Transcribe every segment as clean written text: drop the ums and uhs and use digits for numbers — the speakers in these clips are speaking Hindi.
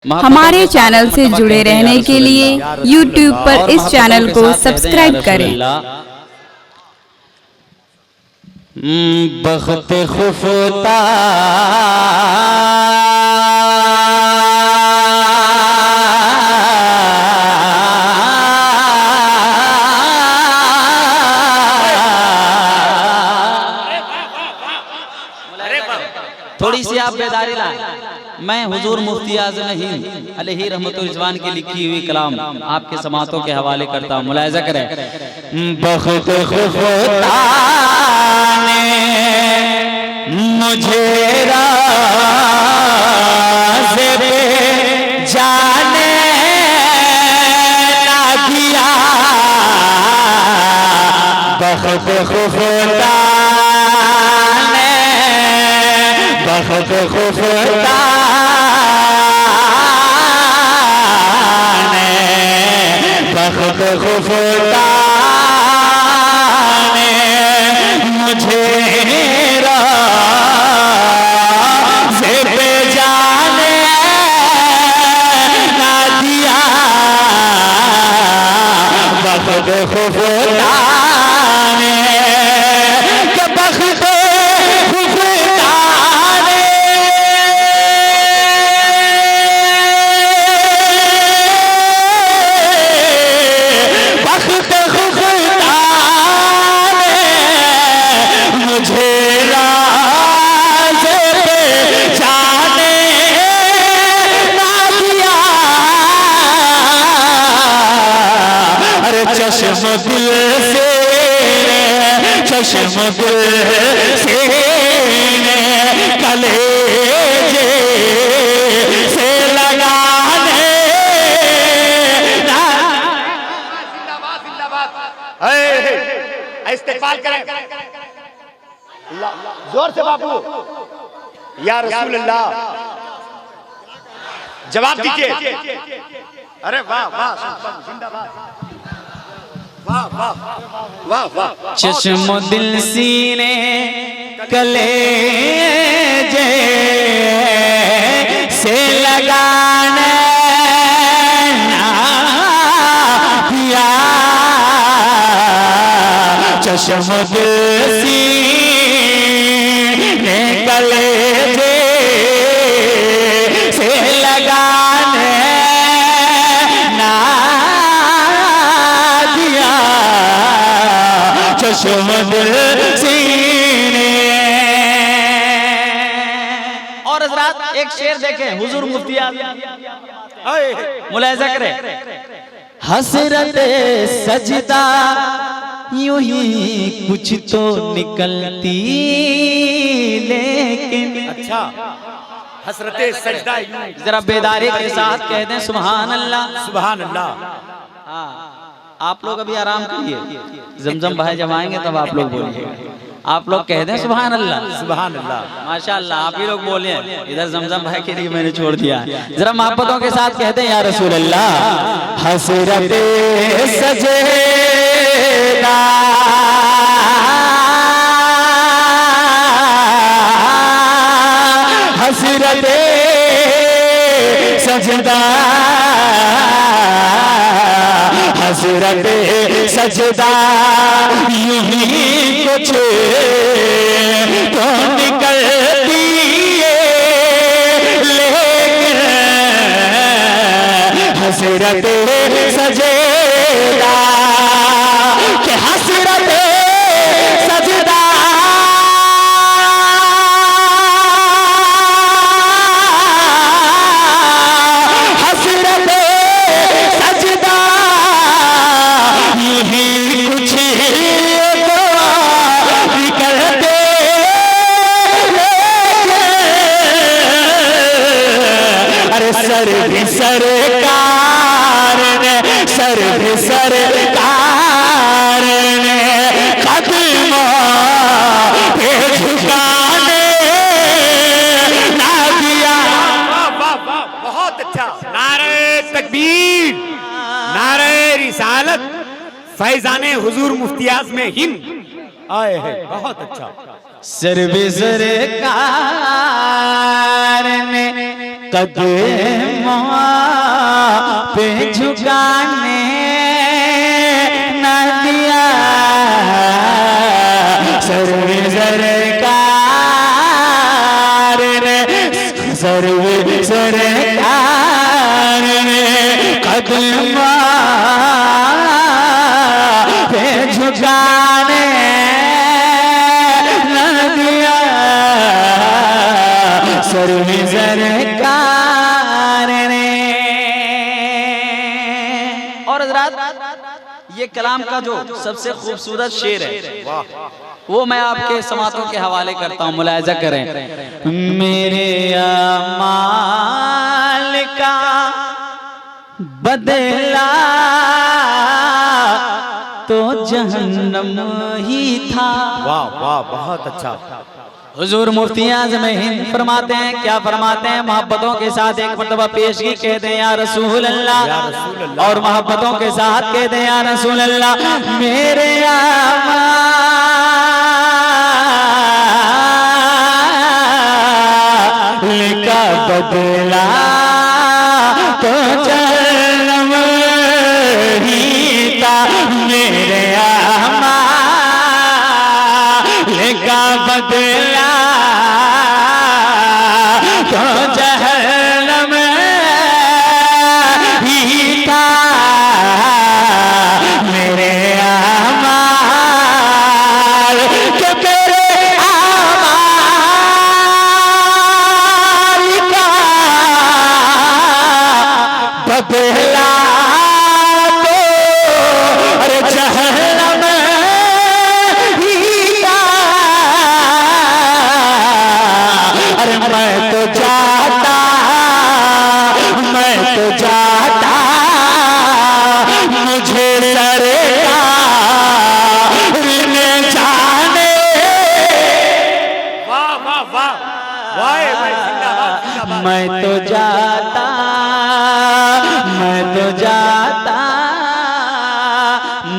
हमारे चैनल से जुड़े रहने के लिए YouTube पर इस चैनल को सब्सक्राइब करें। बख्त खुफता थोड़ी सी आप बेदारी लाए। मैं हुजूर मुफ्ती आज़म हिंद अलैहि रहमतुल रिज़वान की लिखी हुई कलाम आपके समातों के हवाले करता हूँ, मुलाहिज़ा करें। बख्त खुफता ने मुझे राज़ पे जाने ना दिया, बख्त खुफता बख्त खुफता ने बख्त खुफता ने मुझे राज़ पे जाने ना दिया, बख्त खुफता ने बख्त चश्म दिल से कलेजे से लगाने इस्तेमाल करें जोर से बाबू, या रसूल अल्लाह जवाब दीजिए। अरे वाह वाह जिंदाबाद, वाह वाह वाह वाह। चश्म दिल सीने कलेजे से लगाने ना दिया, चश्म दिल सीने कलेजे से लगाने ना दिया, चश्म दिल सीने। और हज़रात एक शेर देखें, हुजूर मुफ्ती आज़म मुलाहिज़ा करें। हसरत सजदा यूं ही कुछ तो निकलती लेकिन, अच्छा हसरत सजदा जरा बेदारी के साथ कह दें सुभान अल्लाह सुभान अल्लाह। हाँ, आप लोग अभी आराम करिए, जमजम भाई जब आएंगे तब आप लोग बोलिएगा। आप लोग कह दें सुभान अल्लाह सुभान अल्लाह। माशाअल्लाह, आप ही लोग बोलिए। इधर जमजम भाई के लिए मैंने छोड़ दिया, जरा मोहब्बतों के साथ कहते हैं या रसूल अल्लाह। हसरत सजदा हसरत सजदा हसरत सजदा यूं ही कुछ तो निकलती है लेकिन, हसरत सजदा के हसरत सजदा हसरत सजदा यही कुछ तो निकलते, अरे सर भी सरकार ने सर भी सरकार ने कदमों पे झुकाने ना दिया। बहुत अच्छा। नारे तकबीर, नारे रिसालत, फैजाने हुजूर मुफ्ती आज़म हिंद आए हैं। बहुत अच्छा। सर्वे सरकार ने कदमों पे झुकाने न दिया, सर्वे सरकार ने, सर्वे सरकार ने कदमों पे झुकाने न दिया, सर्वे सरकार ने। और हज़रात ये कलाम का जो सबसे खूबसूरत शेर है वो मैं आपके समातों के हवाले करता हूँ, मुलाहिजा करें। मेरे अमाल का बदला तो जहन्नम ही था। वाह वाह, बहुत अच्छा। हुजूर मुफ्ती आज़म हिंद फरमाते हैं, क्या फरमाते हैं? मोहब्बतों के साथ एक मर्तबा पेशगी कह दें या रसूल अल्लाह, और मोहब्बतों के साथ कह दें या रसूल अल्लाह। मेरे आमाल का बदला तो जहन्नम ही था, मेरे आमाल का बदला तो जहन्नम ही था, मेरे आमाल के, मेरे आमाल का बदला तो अरे जहन्नम ही था। अरे मैं तो जाता मुझे सरकार ने जाने। वाह वाह वाह वाह, मैं तो जाता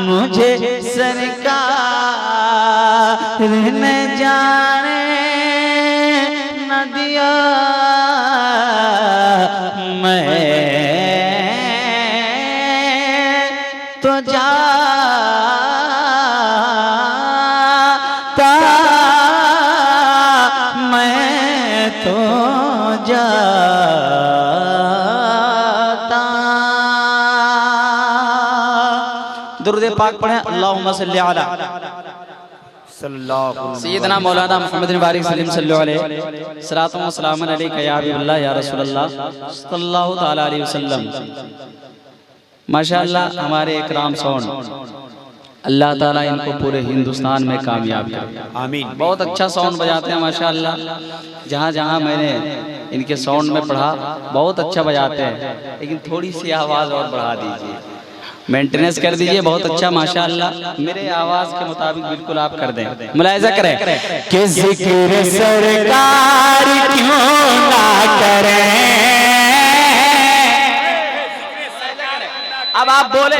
मुझे सरकार ने जाने न दिया, मैं तो जाता, मैं तो जाता। दुरूद पाक पढ़ें, अल्लाहुम्मा सल्ली अला सय्यदना मौलाना मुहम्मद बारिक सलीम सल्लल्लाहु अलैहि सलातु व सलाम अलैका या हबीबल्लाह या रसूलल्लाह सल्लल्लाहु तआला अलैहि वसल्लम। माशाअल्लाह हमारे इकराम साउंड, अल्लाह ताला इनको पूरे हिंदुस्तान में कामयाब करे, आमीन। बहुत अच्छा साउंड बजाते हैं माशाअल्लाह। जहाँ जहाँ मैंने इनके साउंड में पढ़ा बहुत अच्छा बजाते हैं, लेकिन थोड़ी सी आवाज़ और बढ़ा दीजिए, मेंटेनेंस कर दीजिए, बहुत अच्छा माशाअल्लाह। मेरे आवाज के मुताबिक बिल्कुल आप कर दें, मुलाहिजा करें कि ज़िक्र सरकार क्यों ना करें। अब आप बोले,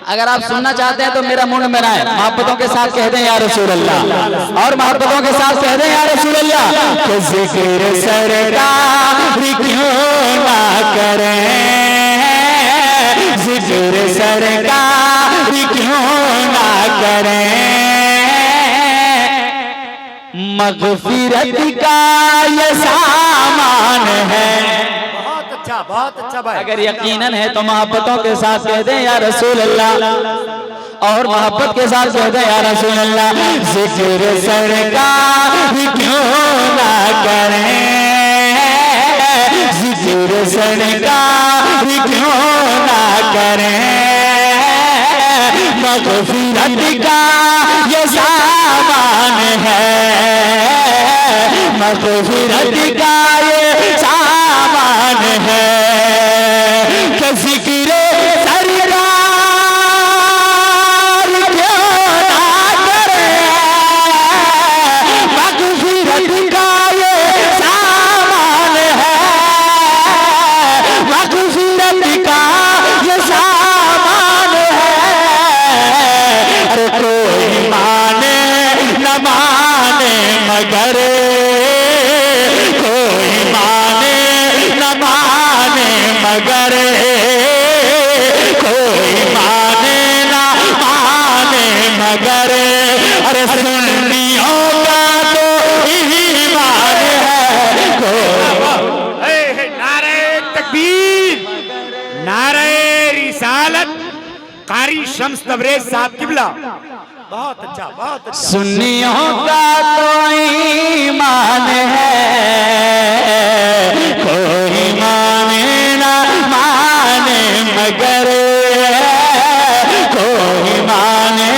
अगर आप सुनना चाहते हैं तो मेरा मुंड बनाए, मोहब्बतों के साथ कह दें या रसूल अल्लाह, और मोहब्बतों के साथ कह दें या रसूल अल्लाह कि ज़िक्र सरकार क्यों ना करें, ज़िक्र सरकार क्यों ना करें। मग़फ़िरत का ये सामान है, बहुत अच्छा भाई। अगर यकीनन है तो मोहब्बतों के साथ कह दें या रसूल अल्लाह, और मोहब्बत के साथ कह दें या रसूल अल्लाह। ज़िक्र सरकार क्यों ना करें, ज़िक्र सरकार क्यों ना करें। मग़फ़िरत का ये सामान है, मग़फ़िरत का ये सामान है। ज़िक्र सरकार क्यों ना करें, मग़फ़िरत का ये सामान है, मग़फ़िरत का ये सामान है। अरे कोई माने न माने कारी शम्स तबरेज साहब किबला। बहुत अच्छा, बहुत अच्छा। सुन्नियों का तो ईमान है, कोई माने ना माने मगर, कोई माने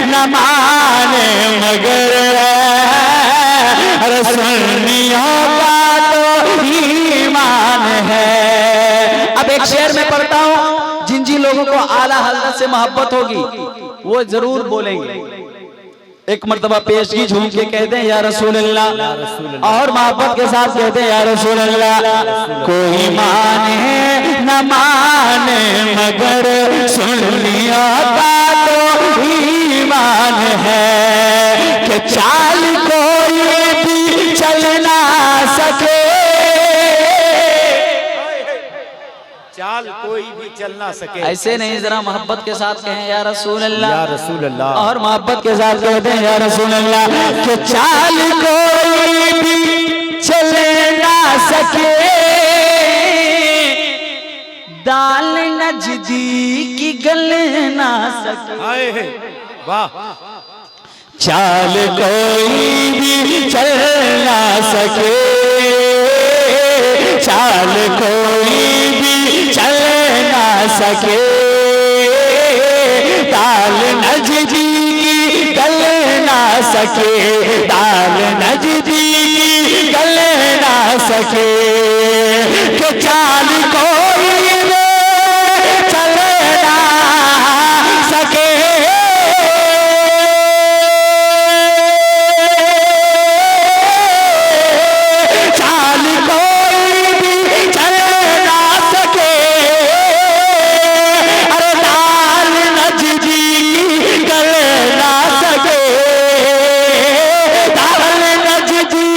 न माने मगर, अरे सुन्नियों का तो ईमान है। अब एक शेर में पढ़ता हूँ, जिन जिन लोगों को आला हजरत से मोहब्बत होगी वो जरूर बोलेंगे। एक मर्तबा पेशगी झूम के कहते हैं या रसूल अल्लाह, और मोहब्बत के साथ कहते हैं या रसूल अल्लाह। कोई माने न माने मगर सुन्नियों का तो ईमान है, कि चाल कोई भी चल ना सके, चाल कोई भी चल ना सके। ऐसे नहीं, जरा मोहब्बत के साथ कहें या रसूल अल्लाह, या रसूल अल्लाह। और मोहब्बत के साथ कहते हैं या रसूल अल्लाह, कि चाल कोई भी चल ना सके, दाल नजदीकी गल ना सके। हाय है, वाह। चाल कोई भी चल ना सके, चाल कोई भी चल ना सके, ताल नजदी गल ना सके, ताल नजदी गल ना सके, कि चाल कोई भी चल ना सके, चाल कोई भी चल ना सके, अरे ताल नजदी गल ना सके, ताल नजदी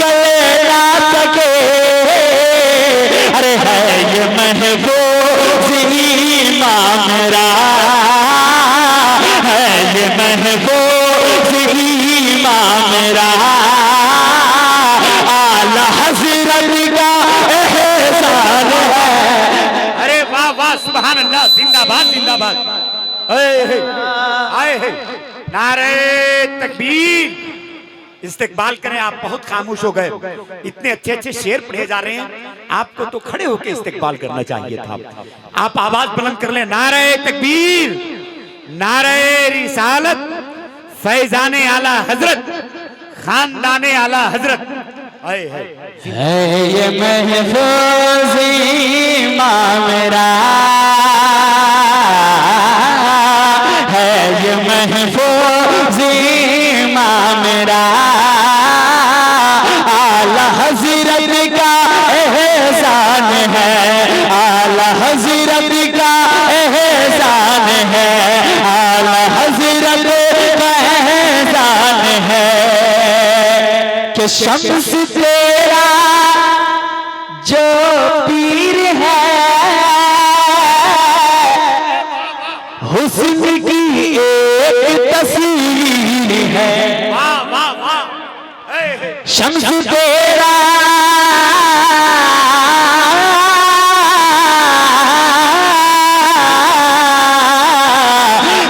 गल ना सके, अरे है ये महबूब इमाम मेरा, है ये महबूब इमाम मेरा, आला हज़रत का एहसान है। अरे वाह वाह, सुभान अल्लाह, जिंदाबाद जिंदाबाद। आए है, नारे तकबीर। इस्तेकबाल करें। आप बहुत खामोश हो गए, इतने अच्छे अच्छे शेर पढ़े जा रहे हैं, आपको तो खड़े होकर इस्तेकबाल करना चाहिए था। आप आवाज बुलंद कर लें, नारे तकबीर, नारे रिसालत, फैजाने आला हजरत, खानदाने आला हजरत। आए है ये महफूज इमाम मेरा, है ये महफूज इमाम मेरा, आला हज़रत का एहसान है, आला हज़रत का एहसान है, आला हज़रत का एहसान है, कि शम्स तेरा जो पीर है, हुस्न की एक तस्वीर है, वाह वाह वाह। शम्स तेरा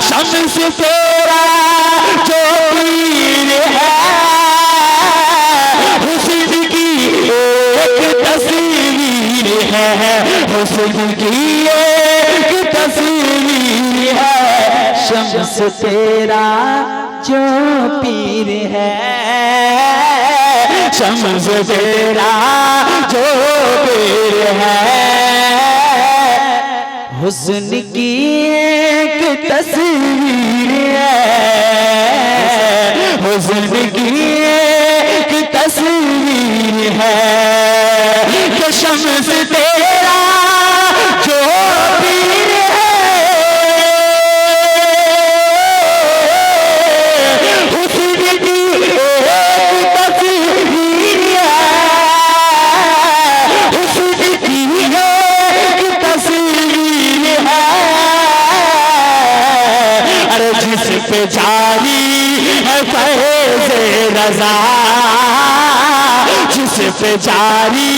शम्स तेरा जो पीर है, हुस्न की एक तस्वीर है, हुस्न की एक तस्वीर है, शम्स तेरा जो पीर है, शम्स तेरा जो पीर है, हुस्न की एक तस्वीर है, हुस्न की एक तस्वीर है, कि शम्स तेरा जो पीर है, हुस्न की एक तस्वीर है, हुस्न की एक तस्वीर है, अरे जिस पे जारी है फैज़ रज़ा, जिस पे जारी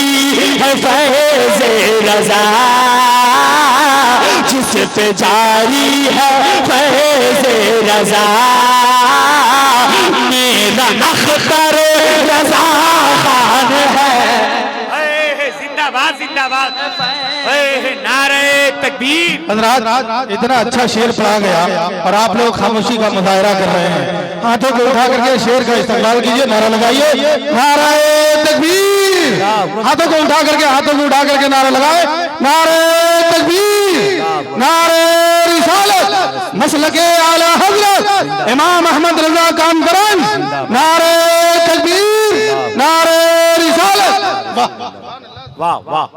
है फैज़ रज़ा, जिस पे जारी है फैज़ रज़ा, मेरा अख्तर रज़ा खान है। जिंदाबाद जिंदाबाद, नारे तकबीर। हज़रात इतना अच्छा शेर पढ़ा गया और आप लोग खामोशी का मुजाहरा कर रहे हैं। हाथों को उठा करके शेर का इस्तेमाल कीजिए, नारा लगाइए, नारे तकबीर। हाथों को उठा करके नारा लगाए, नारे तकबीर, नारे रिसालत, मसलके आला हज़रत इमाम अहमद रज़ा कामगरन, नारे तकबीर, नारे रिसालत। वाह वाह,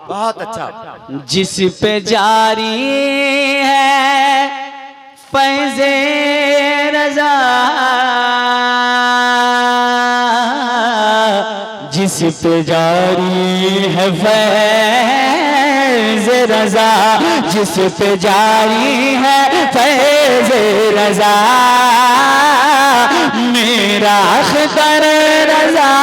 बहुत अच्छा। जिस पे जारी है फैज़े रज़ा, जिस पे जारी है फैज़ रज़ा, जिस पे जारी है फैज़ रज़ा, मेरा अख्तर रज़ा